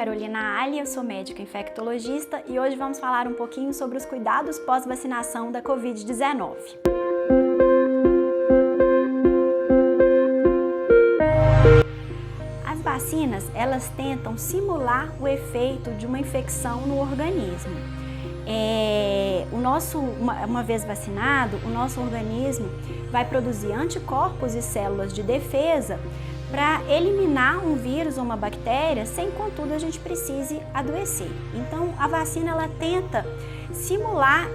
Carolina Ali, eu sou médica infectologista e hoje vamos falar um pouquinho sobre os cuidados pós-vacinação da Covid-19. As vacinas, elas tentam simular o efeito de uma infecção no organismo. Uma vez vacinado, o nosso organismo vai produzir anticorpos e células de defesa para eliminar um vírus ou uma bactéria sem, contudo, a gente precise adoecer. Então, a vacina ela tenta simular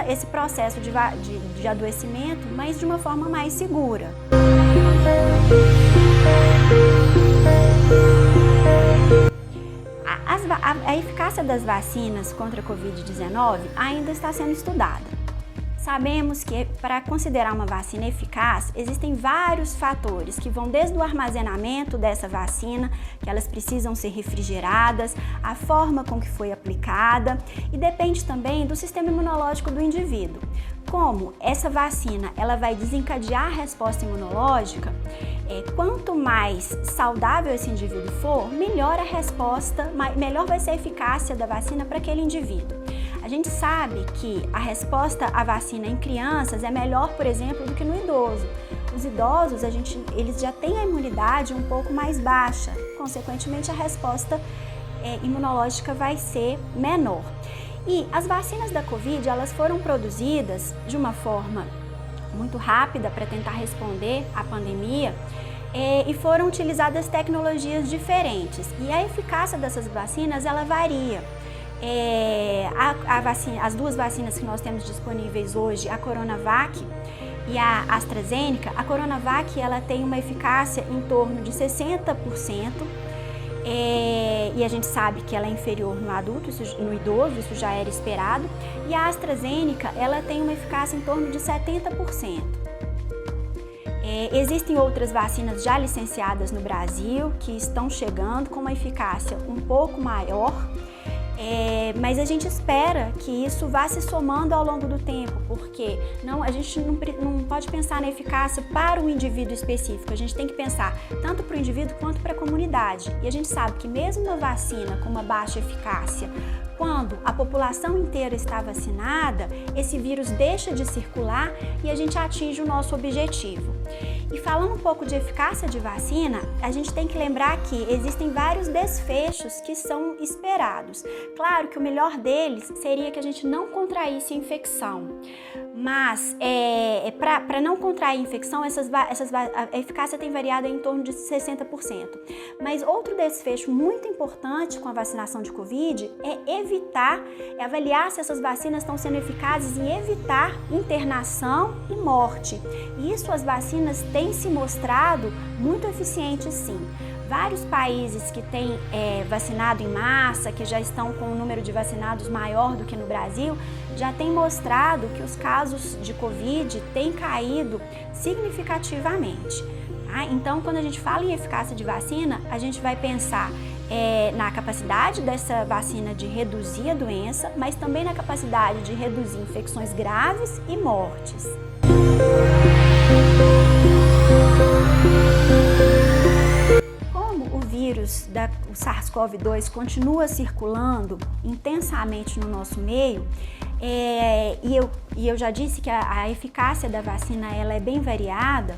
esse processo de adoecimento, mas de uma forma mais segura. A eficácia das vacinas contra a Covid-19 ainda está sendo estudada. Sabemos que para considerar uma vacina eficaz, existem vários fatores que vão desde o armazenamento dessa vacina, que elas precisam ser refrigeradas, a forma com que foi aplicada e depende também do sistema imunológico do indivíduo. Como essa vacina ela vai desencadear a resposta imunológica, quanto mais saudável esse indivíduo for, melhor a resposta, melhor vai ser a eficácia da vacina para aquele indivíduo. A gente sabe que a resposta à vacina em crianças é melhor, por exemplo, do que no idoso. Os idosos, eles já têm a imunidade um pouco mais baixa, consequentemente a resposta imunológica vai ser menor. E as vacinas da Covid, elas foram produzidas de uma forma muito rápida para tentar responder à pandemia e foram utilizadas tecnologias diferentes. E a eficácia dessas vacinas, ela varia. As duas vacinas que nós temos disponíveis hoje, a Coronavac e a AstraZeneca, a Coronavac ela tem uma eficácia em torno de 60%, e a gente sabe que ela é inferior no adulto, no idoso, isso já era esperado, e a AstraZeneca ela tem uma eficácia em torno de 70%. Existem outras vacinas já licenciadas no Brasil que estão chegando com uma eficácia um pouco maior, mas a gente espera que isso vá se somando ao longo do tempo, porque a gente não pode pensar na eficácia para um indivíduo específico, a gente tem que pensar tanto para o indivíduo quanto para a comunidade. E a gente sabe que mesmo uma vacina com uma baixa eficácia, quando a população inteira está vacinada, esse vírus deixa de circular e a gente atinge o nosso objetivo. E falando um pouco de eficácia de vacina, a gente tem que lembrar que existem vários desfechos que são esperados. Claro que o melhor deles seria que a gente não contraísse a infecção, mas para não contrair a infecção, a eficácia tem variado em torno de 60%. Mas outro desfecho muito importante com a vacinação de Covid é avaliar se essas vacinas estão sendo eficazes em evitar internação e morte. E isso as vacinas têm se mostrado muito eficientes, sim. Vários países que têm vacinado em massa, que já estão com um número de vacinados maior do que no Brasil, já têm mostrado que os casos de Covid têm caído significativamente. Tá? Então, quando a gente fala em eficácia de vacina, a gente vai pensar na capacidade dessa vacina de reduzir a doença, mas também na capacidade de reduzir infecções graves e mortes. O vírus o SARS-CoV-2 continua circulando intensamente no nosso meio, e eu já disse que a eficácia da vacina ela é bem variada,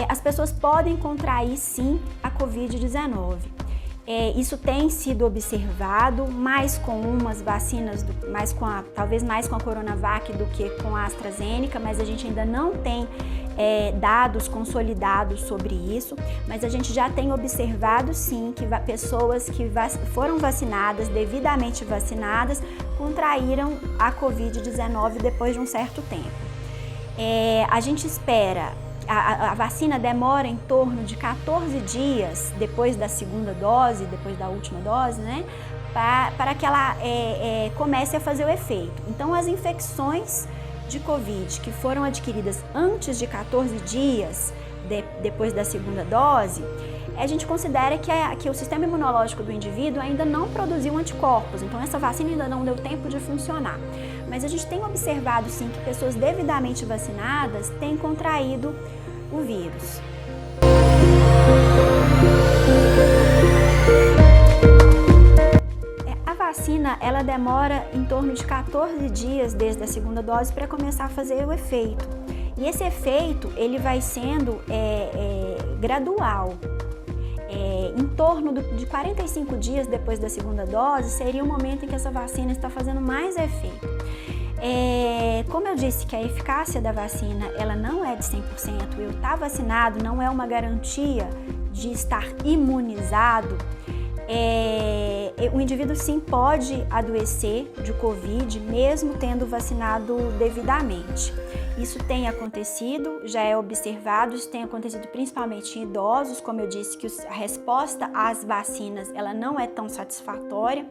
as pessoas podem contrair sim a Covid-19. Isso tem sido observado mais com umas vacinas, talvez mais com a Coronavac do que com a AstraZeneca, mas a gente ainda não tem dados consolidados sobre isso, mas a gente já tem observado sim que pessoas que foram vacinadas, devidamente vacinadas, contraíram a Covid-19 depois de um certo tempo. A gente espera, a vacina demora em torno de 14 dias depois da segunda dose, depois da última dose, né, para que ela comece a fazer o efeito. Então, as infecções de Covid que foram adquiridas antes de 14 dias depois da segunda dose, a gente considera que o sistema imunológico do indivíduo ainda não produziu anticorpos, então essa vacina ainda não deu tempo de funcionar. Mas a gente tem observado sim que pessoas devidamente vacinadas têm contraído o vírus. vacina, ela demora em torno de 14 dias desde a segunda dose para começar a fazer o efeito. E esse efeito, ele vai sendo gradual. Em torno de 45 dias depois da segunda dose, seria o momento em que essa vacina está fazendo mais efeito. Como eu disse que a eficácia da vacina ela não é de 100%, eu estar vacinado não é uma garantia de estar imunizado, o indivíduo sim pode adoecer de Covid mesmo tendo vacinado devidamente. Isso tem acontecido, já é observado, isso tem acontecido principalmente em idosos, como eu disse que a resposta às vacinas ela não é tão satisfatória,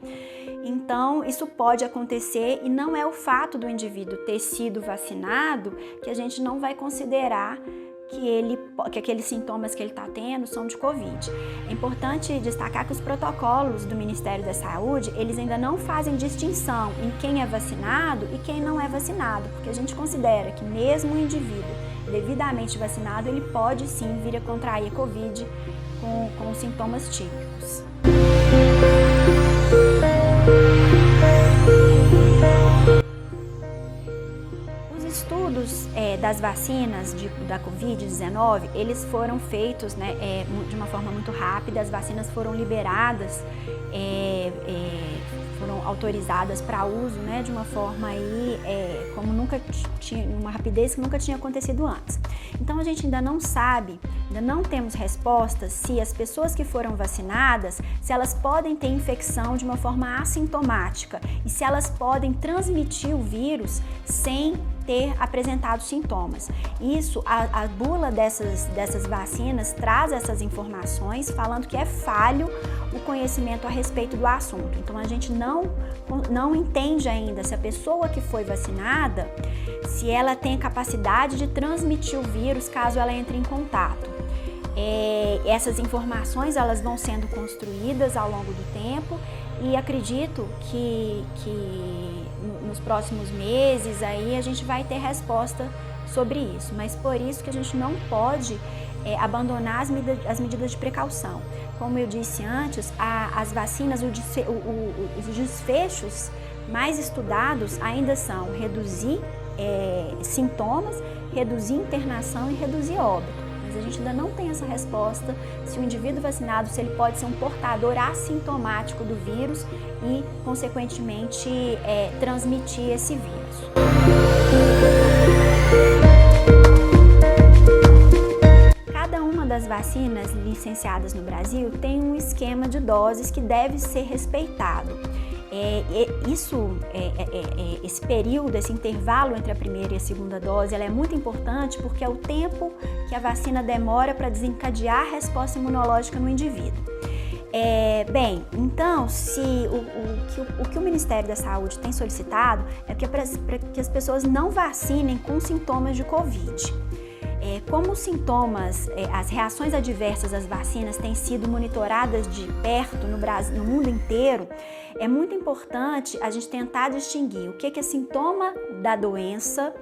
então isso pode acontecer e não é o fato do indivíduo ter sido vacinado que a gente não vai considerar que aqueles sintomas que ele está tendo são de Covid. É importante destacar que os protocolos do Ministério da Saúde, eles ainda não fazem distinção em quem é vacinado e quem não é vacinado, porque a gente considera que mesmo o indivíduo devidamente vacinado, ele pode sim vir a contrair a Covid com sintomas típicos. Estudos das vacinas da Covid-19, eles foram feitos de uma forma muito rápida, as vacinas foram liberadas, foram autorizadas para uso de uma forma como nunca tinha, uma rapidez que nunca tinha acontecido antes. Então a gente ainda não sabe, ainda não temos respostas se as pessoas que foram vacinadas, se elas podem ter infecção de uma forma assintomática e se elas podem transmitir o vírus sem ter apresentado sintomas. Isso, a bula dessas vacinas traz essas informações falando que é falho o conhecimento a respeito do assunto. Então a gente não entende ainda se a pessoa que foi vacinada, se ela tem capacidade de transmitir o vírus caso ela entre em contato. Essas informações elas vão sendo construídas ao longo do tempo e acredito que nos próximos meses aí a gente vai ter resposta sobre isso, mas por isso que a gente não pode abandonar as medidas de precaução. Como eu disse antes, as vacinas, os desfechos mais estudados ainda são reduzir sintomas, reduzir internação e reduzir óbito. Mas a gente ainda não tem essa resposta se o indivíduo vacinado, se ele pode ser um portador assintomático do vírus e, consequentemente, transmitir esse vírus. Cada uma das vacinas licenciadas no Brasil tem um esquema de doses que deve ser respeitado. Esse período, esse intervalo entre a primeira e a segunda dose, ela é muito importante porque é o tempo que a vacina demora para desencadear a resposta imunológica no indivíduo. Então, o que o Ministério da Saúde tem solicitado é para que as pessoas não vacinem com sintomas de Covid. Como os sintomas, as reações adversas às vacinas têm sido monitoradas de perto no Brasil, no mundo inteiro, é muito importante a gente tentar distinguir o que é sintoma da doença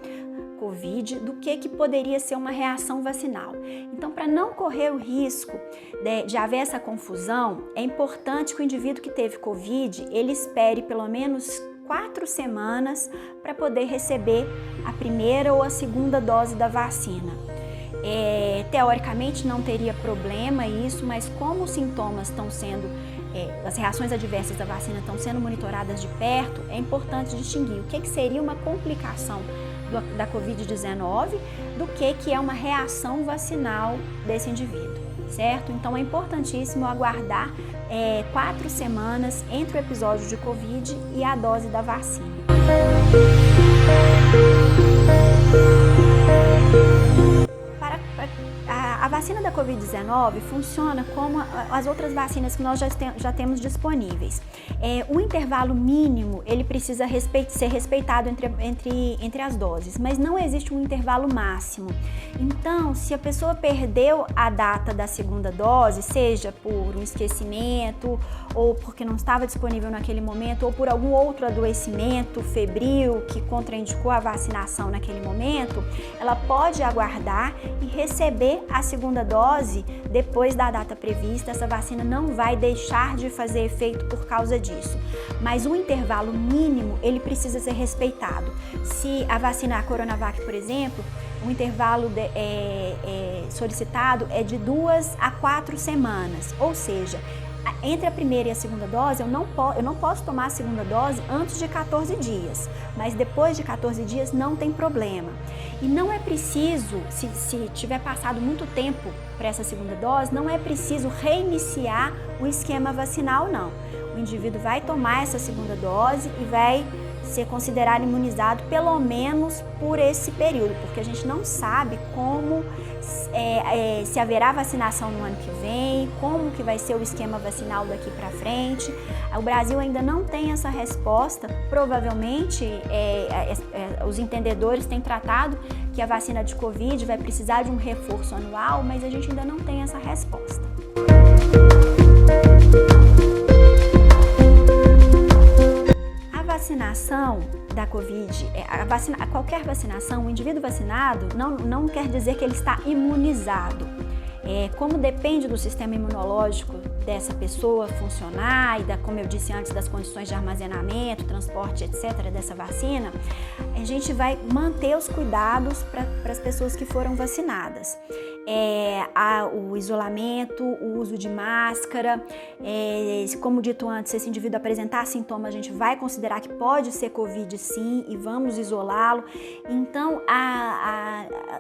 Covid do que poderia ser uma reação vacinal. Então, para não correr o risco de haver essa confusão, é importante que o indivíduo que teve Covid, ele espere pelo menos 4 semanas para poder receber a primeira ou a segunda dose da vacina. Teoricamente não teria problema isso, mas como os sintomas estão sendo, as reações adversas da vacina estão sendo monitoradas de perto, é importante distinguir o que seria uma complicação da Covid-19 do que é uma reação vacinal desse indivíduo, certo? Então é importantíssimo aguardar 4 semanas entre o episódio de Covid e a dose da vacina. A vacina da Covid-19 funciona como as outras vacinas que nós já temos disponíveis. O intervalo mínimo, ele precisa ser respeitado entre as doses, mas não existe um intervalo máximo. Então, se a pessoa perdeu a data da segunda dose, seja por um esquecimento, ou porque não estava disponível naquele momento, ou por algum outro adoecimento febril que contraindicou a vacinação naquele momento, ela pode aguardar e receber a segunda dose dose depois da data prevista. Essa vacina não vai deixar de fazer efeito por causa disso, mas o intervalo mínimo ele precisa ser respeitado. Se a vacina a Coronavac, por exemplo, o intervalo solicitado é de 2 a 4 semanas, ou seja, entre a primeira e a segunda dose, eu não posso tomar a segunda dose antes de 14 dias, mas depois de 14 dias não tem problema. E não é preciso, se tiver passado muito tempo para essa segunda dose, não é preciso reiniciar o esquema vacinal, não. O indivíduo vai tomar essa segunda dose e vai ser considerado imunizado pelo menos por esse período, porque a gente não sabe como se haverá vacinação no ano que vem, como que vai ser o esquema vacinal daqui para frente. O Brasil ainda não tem essa resposta. Provavelmente os entendedores têm tratado que a vacina de Covid vai precisar de um reforço anual, mas a gente ainda não tem essa resposta. A vacinação da Covid, qualquer vacinação, o indivíduo vacinado não quer dizer que ele está imunizado. Como depende do sistema imunológico dessa pessoa funcionar e, como eu disse antes, das condições de armazenamento, transporte, etc., dessa vacina, a gente vai manter os cuidados para as pessoas que foram vacinadas. O isolamento, o uso de máscara, como dito antes, se esse indivíduo apresentar sintomas, a gente vai considerar que pode ser Covid sim e vamos isolá-lo. Então,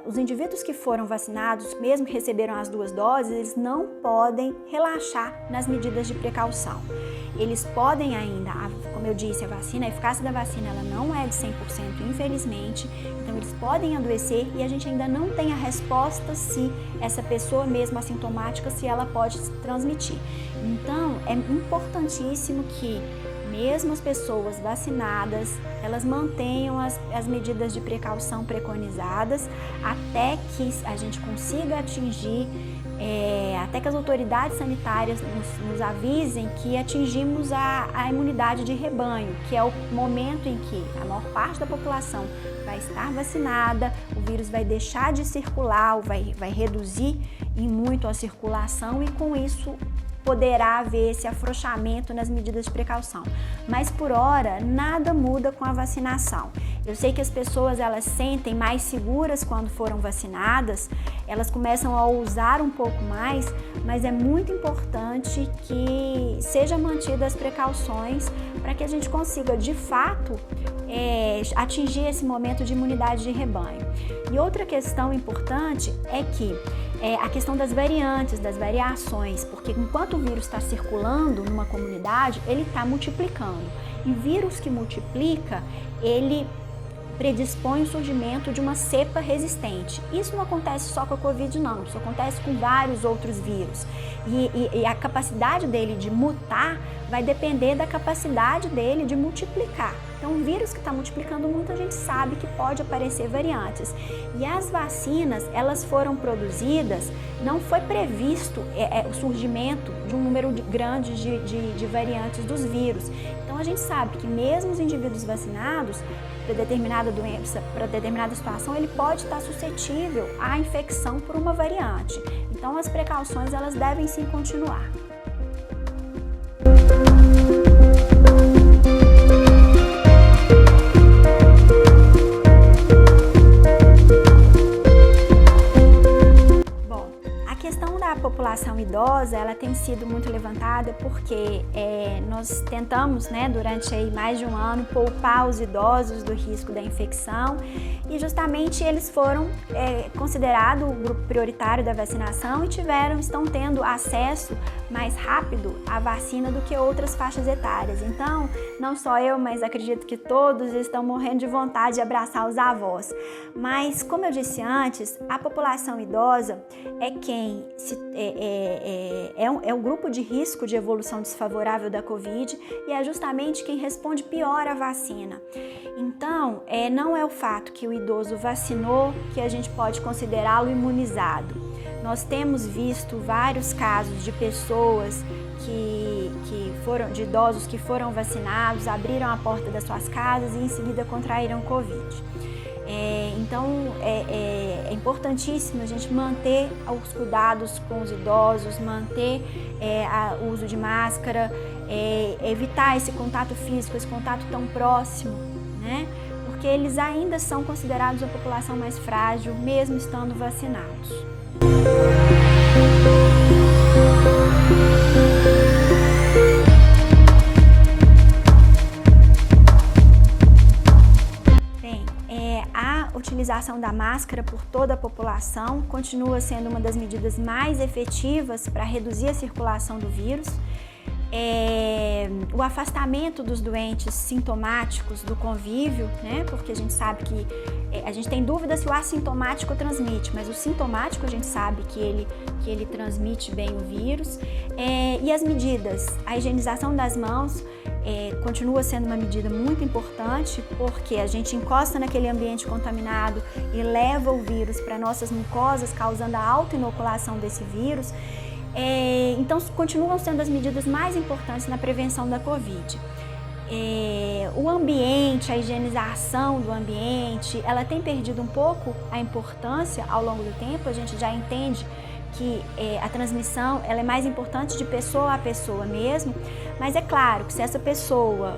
os indivíduos que foram vacinados, mesmo que receberam as 2 doses, eles não podem relaxar nas medidas de precaução. Eles podem ainda, como eu disse, a eficácia da vacina ela não é de 100%, infelizmente, então eles podem adoecer e a gente ainda não tem a resposta se essa pessoa mesmo assintomática, se ela pode transmitir. Então, é importantíssimo que mesmo as pessoas vacinadas, elas mantenham as medidas de precaução preconizadas até que a gente consiga atingir, até que as autoridades sanitárias nos avisem que atingimos a imunidade de rebanho, que é o momento em que a maior parte da população vai estar vacinada, o vírus vai deixar de circular, vai reduzir em muito a circulação e com isso poderá haver esse afrouxamento nas medidas de precaução. Mas por hora, nada muda com a vacinação. Eu sei que as pessoas elas sentem mais seguras quando foram vacinadas, elas começam a ousar um pouco mais, mas é muito importante que sejam mantidas as precauções para que a gente consiga, de fato, atingir esse momento de imunidade de rebanho. E outra questão importante é que a questão das variantes, das variações, porque enquanto o vírus está circulando numa comunidade, ele está multiplicando. E vírus que multiplica, ele predispõe o surgimento de uma cepa resistente. Isso não acontece só com a Covid, não. Isso acontece com vários outros vírus. E a capacidade dele de mutar vai depender da capacidade dele de multiplicar. Então, um vírus que está multiplicando muito, a gente sabe que pode aparecer variantes. E as vacinas, elas foram produzidas, não foi previsto o surgimento de um número grande de variantes dos vírus. Então, a gente sabe que mesmo os indivíduos vacinados, para determinada doença, para determinada situação, ele pode estar suscetível à infecção por uma variante. Então, as precauções, elas devem sim continuar. A população idosa, ela tem sido muito levantada porque nós tentamos, durante aí mais de um ano, poupar os idosos do risco da infecção e justamente eles foram considerados o grupo prioritário da vacinação e estão tendo acesso mais rápido à vacina do que outras faixas etárias. Então, não só eu, mas acredito que todos estão morrendo de vontade de abraçar os avós. Mas, como eu disse antes, a população idosa é quem é um grupo de risco de evolução desfavorável da Covid e é justamente quem responde pior à vacina. Então, não é o fato que o idoso vacinou que a gente pode considerá-lo imunizado. Nós temos visto vários casos de pessoas de idosos que foram vacinados, abriram a porta das suas casas e em seguida contraíram Covid. Então, é importantíssimo a gente manter os cuidados com os idosos, manter o uso de máscara, evitar esse contato físico, esse contato tão próximo, né? Porque eles ainda são considerados a população mais frágil, mesmo estando vacinados. A utilização da máscara por toda a população continua sendo uma das medidas mais efetivas para reduzir a circulação do vírus. O afastamento dos doentes sintomáticos do convívio, né? Porque a gente sabe que a gente tem dúvida se o assintomático transmite, mas o sintomático a gente sabe que ele transmite bem o vírus. E as medidas, a higienização das mãos continua sendo uma medida muito importante, porque a gente encosta naquele ambiente contaminado e leva o vírus para nossas mucosas, causando a autoinoculação desse vírus. Então, continuam sendo as medidas mais importantes na prevenção da Covid. O ambiente, a higienização do ambiente, ela tem perdido um pouco a importância ao longo do tempo. A gente já entende que a transmissão ela é mais importante de pessoa a pessoa mesmo, mas é claro que se essa pessoa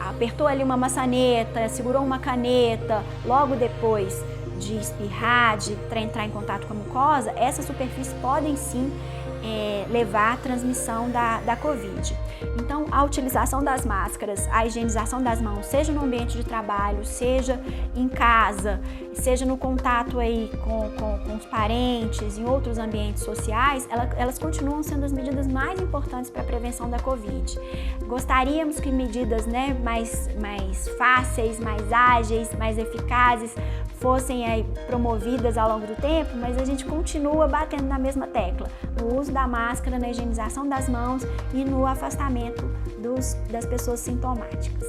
apertou ali uma maçaneta, segurou uma caneta, logo depois de espirrar, de entrar em contato com a mucosa, essas superfícies podem sim levar à transmissão da Covid. Então, a utilização das máscaras, a higienização das mãos, seja no ambiente de trabalho, seja em casa, seja no contato aí com os parentes, em outros ambientes sociais, elas continuam sendo as medidas mais importantes para a prevenção da Covid. Gostaríamos que medidas, né, mais fáceis, mais ágeis, mais eficazes fossem aí promovidas ao longo do tempo, mas a gente continua batendo na mesma tecla, no uso da máscara, na higienização das mãos e no afastamento das pessoas sintomáticas.